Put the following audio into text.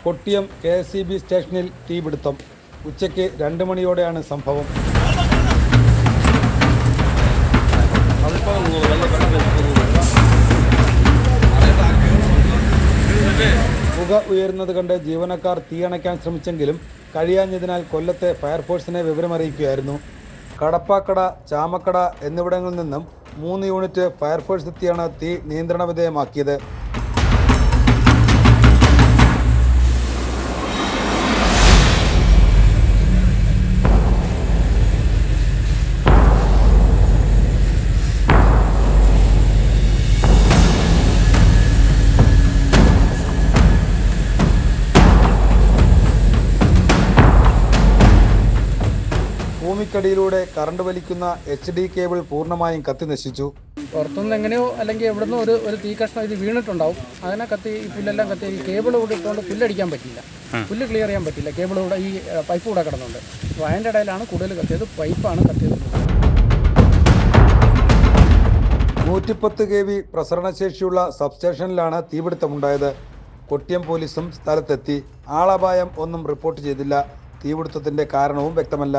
Kottiyam KSEB സ്റ്റേഷനിൽ തീപിടുത്തം. ഉച്ചയ്ക്ക് 2 മണിയോടെയാണ് സംഭവം. പുക ഉയരുന്നത് കണ്ട് ജീവനക്കാർ തീയണയ്ക്കാൻ ശ്രമിച്ചെങ്കിലും കഴിയാഞ്ഞതിനാൽ കൊല്ലത്തെ ഫയർഫോഴ്സിനെ വിവരമറിയിക്കുകയായിരുന്നു. കടപ്പാക്കട, ചാമക്കട എന്നിവിടങ്ങളിൽ നിന്നും 3 യൂണിറ്റ് ഫയർഫോഴ്സ് എത്തിയാണ് തീ നിയന്ത്രണ വിധേയമാക്കിയത്. ഭൂമിക്കടിയിലൂടെ കറണ്ട് വലിക്കുന്ന HD കേബിൾ പൂർണ്ണമായും കത്തി നശിച്ചു. പുറത്തുനിന്ന് എങ്ങനെയോ അല്ലെങ്കിൽ എവിടുന്നോ ഒരു തീ കഷ്ണം ഇത് വീണിട്ടുണ്ടാവും. അങ്ങനെ കത്തി ഈ പുല്ലെല്ലാം കത്തി ഈ കേബിൾ കൂടെ ഇട്ടുകൊണ്ട് പുല്ലടിക്കാൻ പറ്റില്ല, പുല്ല് ക്ലിയർ ചെയ്യാൻ പറ്റില്ല. കേബിൾ കൂടെ ഈ പൈപ്പ് കൂടെ കിടന്നുണ്ട്. അപ്പോൾ അതിൻ്റെ ഇടയിലാണ് കൂടുതൽ കത്തിയത്. പൈപ്പാണ് കത്തിയത്. 110 kV പ്രസരണശേഷിയുള്ള സബ്സ്റ്റേഷനിലാണ് തീപിടുത്തമുണ്ടായത്. കൊട്ടിയം പോലീസും സ്ഥലത്തെത്തി. ആളപായം ഒന്നും റിപ്പോർട്ട് ചെയ്തില്ല. തീപിടുത്തത്തിന്റെ കാരണവും വ്യക്തമല്ല.